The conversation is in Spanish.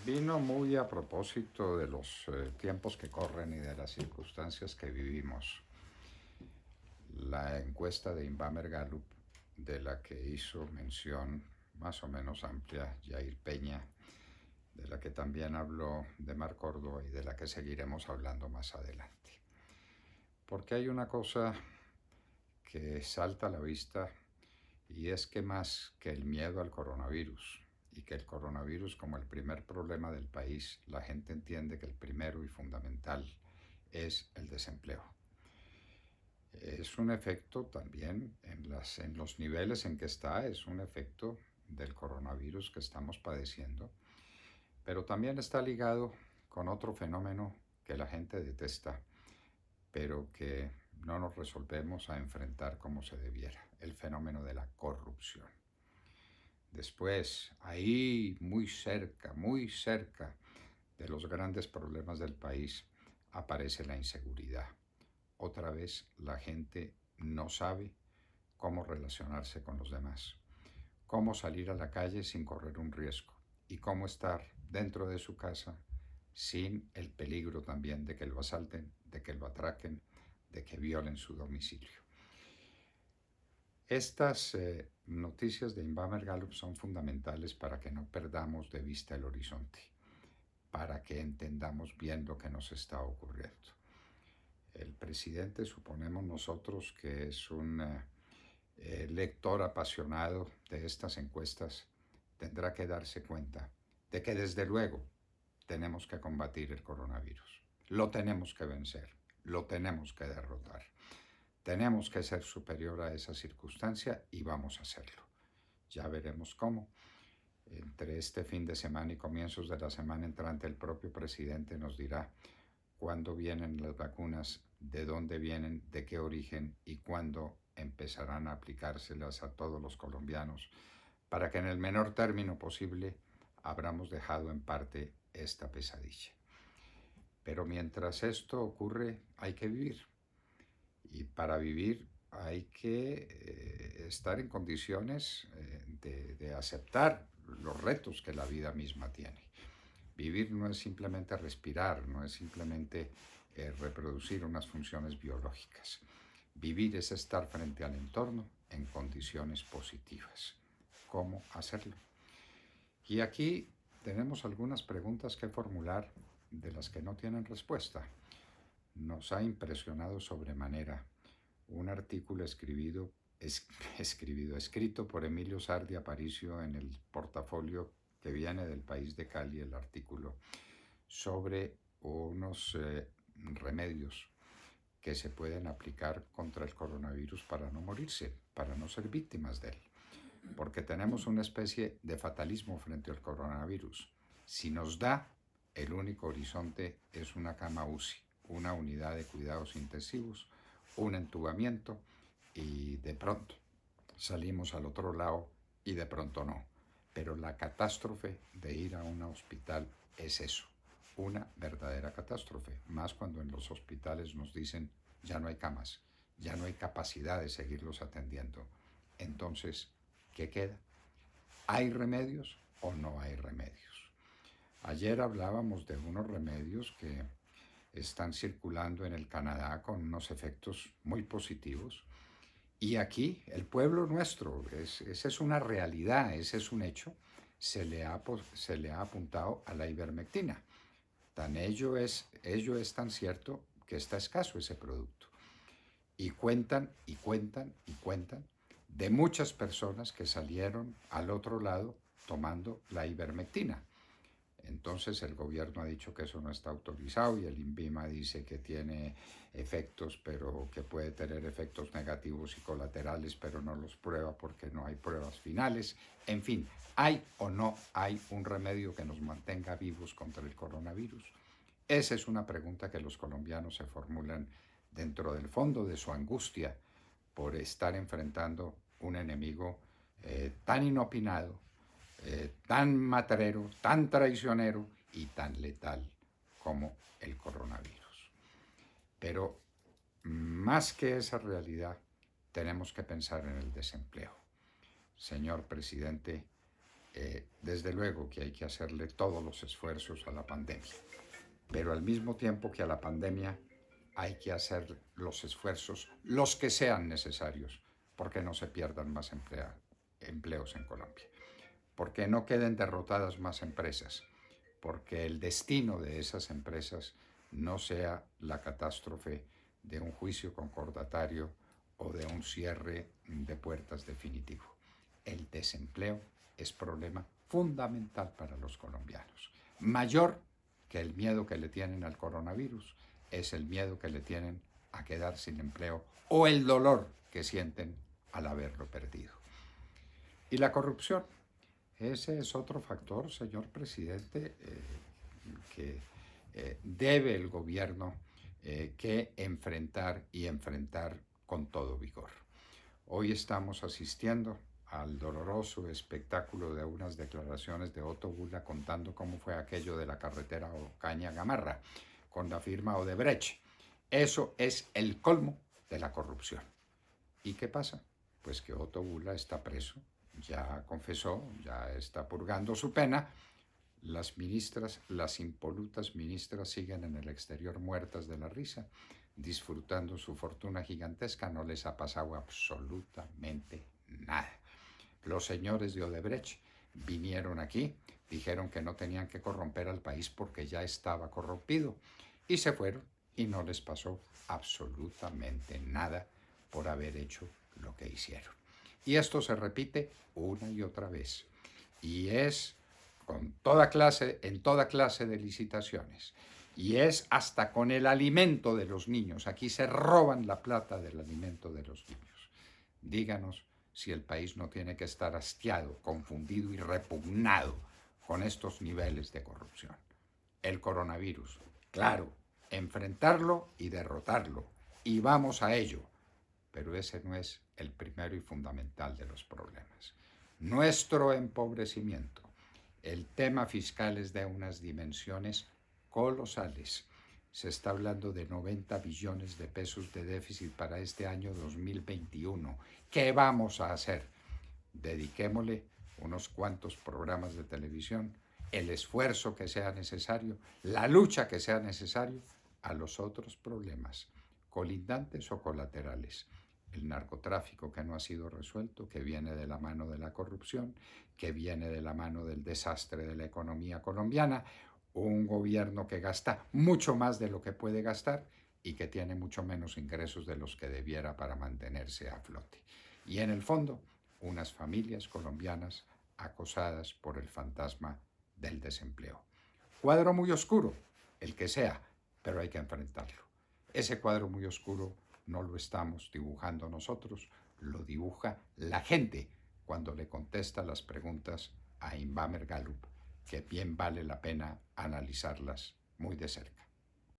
Vino muy a propósito de los tiempos que corren y de las circunstancias que vivimos. La encuesta de Inbamer Gallup, de la que hizo mención más o menos amplia Jair Peña, de la que también habló Demar Córdoba y de la que seguiremos hablando más adelante. Porque hay una cosa que salta a la vista y es que más que el miedo al coronavirus y que el coronavirus como el primer problema del país, la gente entiende que el primero y fundamental es el desempleo. Es un efecto también en los niveles en que está, es un efecto del coronavirus que estamos padeciendo, pero también está ligado con otro fenómeno que la gente detesta, pero que no nos resolvemos a enfrentar como se debiera, el fenómeno de la corrupción. Después, ahí muy cerca de los grandes problemas del país, aparece la inseguridad. Otra vez la gente no sabe cómo relacionarse con los demás, cómo salir a la calle sin correr un riesgo y cómo estar dentro de su casa sin el peligro también de que lo asalten, de que lo atraquen, de que violen su domicilio. Estas noticias de Inbamer Gallup son fundamentales para que no perdamos de vista el horizonte, para que entendamos bien lo que nos está ocurriendo. El presidente, suponemos nosotros, que es un lector apasionado de estas encuestas, tendrá que darse cuenta de que desde luego tenemos que combatir el coronavirus. Lo tenemos que vencer, lo tenemos que derrotar. Tenemos que ser superior a esa circunstancia y vamos a hacerlo. Ya veremos cómo. Entre este fin de semana y comienzos de la semana entrante, el propio presidente nos dirá cuándo vienen las vacunas, de dónde vienen, de qué origen y cuándo empezarán a aplicárselas a todos los colombianos, para que en el menor término posible habramos dejado en parte esta pesadilla. Pero mientras esto ocurre, hay que vivir. Y para vivir hay que estar en condiciones de aceptar los retos que la vida misma tiene. Vivir no es simplemente respirar, no es simplemente reproducir unas funciones biológicas. Vivir es estar frente al entorno en condiciones positivas. ¿Cómo hacerlo? Y aquí tenemos algunas preguntas que formular de las que no tienen respuesta. Nos ha impresionado sobremanera un artículo escrito por Emilio Sardi Aparicio en el portafolio que viene del País de Cali, el artículo sobre unos remedios que se pueden aplicar contra el coronavirus para no morirse, para no ser víctimas de él. Porque tenemos una especie de fatalismo frente al coronavirus. Si nos da, el único horizonte es una cama UCI, una unidad de cuidados intensivos, un entubamiento y de pronto salimos al otro lado y de pronto no. Pero la catástrofe de ir a un hospital es eso, una verdadera catástrofe, más cuando en los hospitales nos dicen ya no hay camas, ya no hay capacidad de seguirlos atendiendo. Entonces, ¿qué queda? ¿Hay remedios o no hay remedios? Ayer hablábamos de unos remedios que están circulando en el Canadá con unos efectos muy positivos. Y aquí, el pueblo nuestro, esa es una realidad, ese es un hecho, se le ha apuntado a la ivermectina. Ello es tan cierto que está escaso ese producto. Y cuentan de muchas personas que salieron al otro lado tomando la ivermectina. Entonces el gobierno ha dicho que eso no está autorizado y el INVIMA dice que tiene efectos, pero que puede tener efectos negativos y colaterales, pero no los prueba porque no hay pruebas finales. En fin, ¿hay o no hay un remedio que nos mantenga vivos contra el coronavirus? Esa es una pregunta que los colombianos se formulan dentro del fondo de su angustia por estar enfrentando un enemigo tan inopinado, tan matrero, tan traicionero y tan letal como el coronavirus. Pero más que esa realidad, tenemos que pensar en el desempleo. Señor presidente, Desde luego que hay que hacerle todos los esfuerzos a la pandemia, pero al mismo tiempo que a la pandemia hay que hacer los esfuerzos, los que sean necesarios, porque no se pierdan más empleos en Colombia, porque no queden derrotadas más empresas, porque el destino de esas empresas no sea la catástrofe de un juicio concordatario o de un cierre de puertas definitivo. El desempleo es problema fundamental para los colombianos. Mayor que el miedo que le tienen al coronavirus es el miedo que le tienen a quedar sin empleo o el dolor que sienten al haberlo perdido. Y la corrupción, ese es otro factor, señor presidente, que debe el gobierno que enfrentar y enfrentar con todo vigor. Hoy estamos asistiendo al doloroso espectáculo de unas declaraciones de Otto Bula contando cómo fue aquello de la carretera Ocaña-Gamarra con la firma Odebrecht. Eso es el colmo de la corrupción. ¿Y qué pasa? Pues que Otto Bula está preso, ya confesó, ya está purgando su pena. Las ministras, las impolutas ministras siguen en el exterior muertas de la risa, disfrutando su fortuna gigantesca, no les ha pasado absolutamente nada. Los señores de Odebrecht vinieron aquí, dijeron que no tenían que corromper al país porque ya estaba corrompido y se fueron y no les pasó absolutamente nada por haber hecho lo que hicieron. Y esto se repite una y otra vez. Y es con toda clase, en toda clase de licitaciones. Y es hasta con el alimento de los niños. Aquí se roban la plata del alimento de los niños. Díganos si el país no tiene que estar hastiado, confundido y repugnado con estos niveles de corrupción. El coronavirus, claro, enfrentarlo y derrotarlo. Y vamos a ello. Pero ese no es el primero y fundamental de los problemas. Nuestro empobrecimiento. El tema fiscal es de unas dimensiones colosales. Se está hablando de 90 billones de pesos de déficit para este año 2021. ¿Qué vamos a hacer? Dediquémosle unos cuantos programas de televisión, el esfuerzo que sea necesario, la lucha que sea necesario a los otros problemas, colindantes o colaterales. El narcotráfico que no ha sido resuelto, que viene de la mano de la corrupción, que viene de la mano del desastre de la economía colombiana, un gobierno que gasta mucho más de lo que puede gastar y que tiene mucho menos ingresos de los que debiera para mantenerse a flote. Y en el fondo, unas familias colombianas acosadas por el fantasma del desempleo. Cuadro muy oscuro, el que sea, pero hay que enfrentarlo. Ese cuadro muy oscuro no lo estamos dibujando nosotros, lo dibuja la gente cuando le contesta las preguntas a Inbamer Gallup, que bien vale la pena analizarlas muy de cerca.